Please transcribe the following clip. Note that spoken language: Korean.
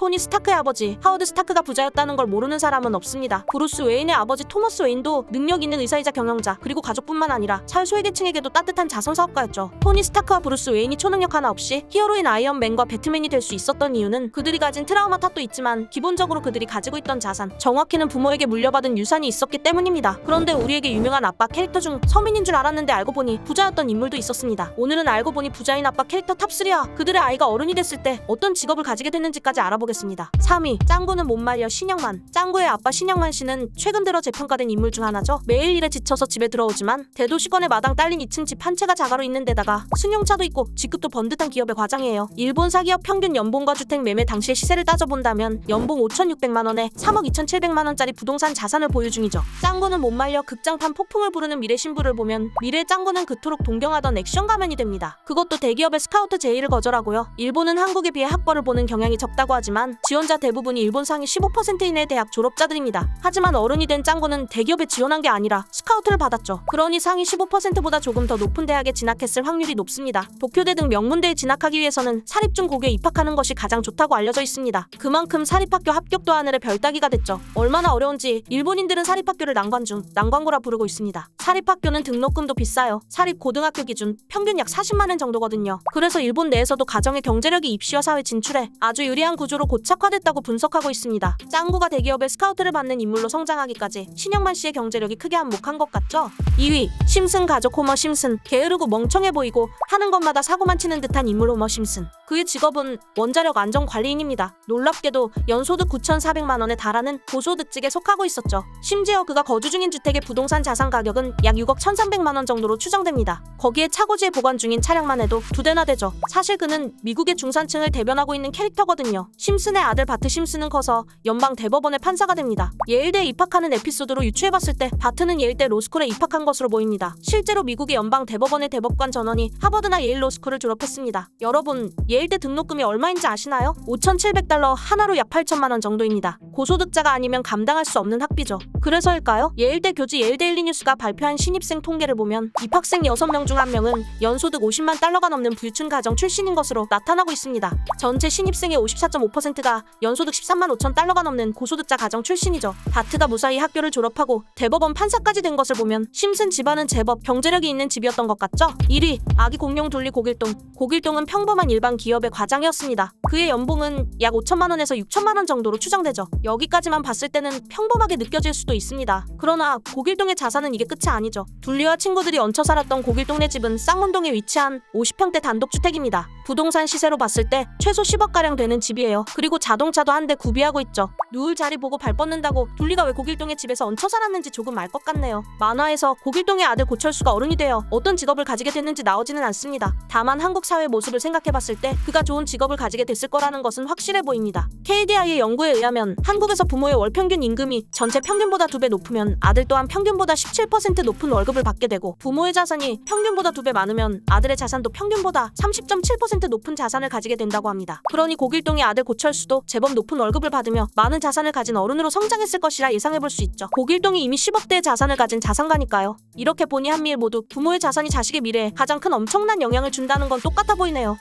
토니 스타크의 아버지 하워드 스타크가 부자였다는 걸 모르는 사람은 없습니다. 브루스 웨인의 아버지 토머스 웨인도 능력 있는 의사이자 경영자, 그리고 가족뿐만 아니라 사회 소외계층에게도 따뜻한 자선사업가였죠. 토니 스타크와 브루스 웨인이 초능력 하나 없이 히어로인 아이언맨과 배트맨이 될 수 있었던 이유는 그들이 가진 트라우마 탓도 있지만 기본적으로 그들이 가지고 있던 자산, 정확히는 부모에게 물려받은 유산이 있었기 때문입니다. 그런데 우리에게 유명한 아빠 캐릭터 중 서민인 줄 알았는데 알고 보니 부자였던 인물도 있었습니다. 오늘은 알고 보니 부자인 아빠 캐릭터 탑3와 그들의 아이가 어른이 됐을 때 어떤 직업을 가지게 됐는지까지 알아보겠습니다. 3위, 짱구는 못 말려 신영만. 짱구의 아빠 신영만 씨는 최근 들어 재평가된 인물 중 하나죠. 매일 일에 지쳐서 집에 들어오지만 대도시권의 마당 딸린 2층 집 한 채가 자가로 있는 데다가 승용차도 있고 직급도 번듯한 기업의 과장이에요. 일본 사기업 평균 연봉과 주택 매매 당시의 시세를 따져본다면 연봉 5,600만원에 3억 2,700만원짜리 부동산 자산을 보유 중이죠. 짱구는 못 말려 극장판 폭풍을 부르는 미래 신부를 보면 미래 짱구는 그토록 동경하던 액션 가면이 됩니다. 그것도 대기업의 스카우트 제의를 거절하고요. 일본은 한국에 비해 학벌을 보는 경향이 적다고 하지만 지원자 대부분이 일본 상위 15% 이내 대학 졸업자들입니다. 하지만 어른이 된 짱구는 대기업에 지원한 게 아니라 스카우트를 받았죠. 그러니 상위 15%보다 조금 더 높은 대학에 진학했을 확률이 높습니다. 도쿄대 등 명문대에 진학하기 위해서는 사립중 고교에 입학하는 것이 가장 좋다고 알려져 있습니다. 그만큼 사립학교 합격도 하늘의 별따기가 됐죠. 얼마나 어려운지 일본인들은 사립학교를 난관고라 부르고 있습니다. 사립학교는 등록금도 비싸요. 사립 고등학교 기준 평균 약 40만원 정도거든요. 그래서 일본 내에서도 가정의 경제력이 입시와 사회 진출에 아주 유리한 구조로 고착화됐다고 분석하고 있습니다. 짱구가 대기업의 스카우트를 받는 인물로 성장하기까지 신영만 씨의 경제력이 크게 한몫한 것 같죠? 2위, 심슨 가족 호머 심슨. 게으르고 멍청해 보이고 하는 것마다 사고만 치는 듯한 인물 호머 심슨. 그의 직업은 원자력 안전관리인입니다. 놀랍게도 연소득 9,400만원에 달하는 고소득직에 속하고 있었죠. 심지어 그가 거주 중인 주택의 부동산 자산 가격은 약 6억 1,300만원 정도로 추정됩니다. 거기에 차고지에 보관 중인 차량만 해도 2대나 되죠. 사실 그는 미국의 중산층을 대변하고 있는 캐릭터거든요. 심슨의 아들 바트 심슨은 커서 연방 대법원의 판사가 됩니다. 예일대에 입학하는 에피소드로 유추해봤을 때 바트는 예일대 로스쿨에 입학한 것으로 보입니다. 실제로 미국의 연방 대법원의 대법관 전원이 하버드나 예일 로스쿨을 졸업했습니다. 여러분, 예일대 등록금이 얼마인지 아시나요? 5,700달러, 하나로 약 8천만원 정도입니다. 고소득자가 아니면 감당할 수 없는 학비죠. 그래서일까요? 예일대 교지 예일데일리 뉴스가 발표한 신입생 통계를 보면 입학생 6명 중 1명은 연소득 50만 달러가 넘는 부유층 가정 출신인 것으로 나타나고 있습니다. 전체 신입생의 54.5%가 연소득 13만 5천 달러가 넘는 고소득자 가정 출신이죠. 바트가 무사히 학교를 졸업하고 대법원 판사까지 된 것을 보면 심슨 집안은 제법 경제력이 있는 집이었던 것 같죠? 1위, 아기 공룡 둘리 고길동. 고길동은 평범한 일반 기업의 과장이었습니다. 그의 연봉은 약 5천만원에서 6천만원 정도로 추정되죠. 여기까지만 봤을 때는 평범하게 느껴질 수도 있습니다. 그러나 고길동의 자산은 이게 끝이 아니죠. 둘리와 친구들이 얹혀 살았던 고길동네 집은 쌍문동에 위치한 50평대 단독주택입니다. 부동산 시세로 봤을 때 최소 10억가량 되는 집이에요. 그리고 자동차도 한 대 구비하고 있죠. 누울 자리 보고 발 뻗는다고 둘리가 왜 고길동의 집에서 얹혀 살았는지 조금 알 것 같네요. 만화에서 고길동의 아들 고철수가 어른이 되어 어떤 직업을 가지게 됐는지 나오지는 않습니다. 다만 한국 사회의 모습을 생각해봤을 때 그가 좋은 직업을 가지게 됐을 거라는 것은 확실해 보입니다. KDI의 연구에 의하면 한국에서 부모의 월 평균 임금이 전체 평균보다 2배 높으면 아들 또한 평균보다 17% 높은 월급을 받게 되고, 부모의 자산이 평균보다 2배 많으면 아들의 자산도 평균보다 30.7% 높은 자산을 가지게 된다고 합니다. 그러니 고길동의 아들 고철수도 제법 높은 월급을 받으며 많은 자산을 가진 어른으로 성장했을 것이라 예상해볼 수 있죠. 고길동이 이미 10억대의 자산을 가진 자산가니까요. 이렇게 보니 한미일 모두 부모의 자산이 자식의 미래에 가장 큰 엄청난 영향을 준다는 건 똑같아 보이네요.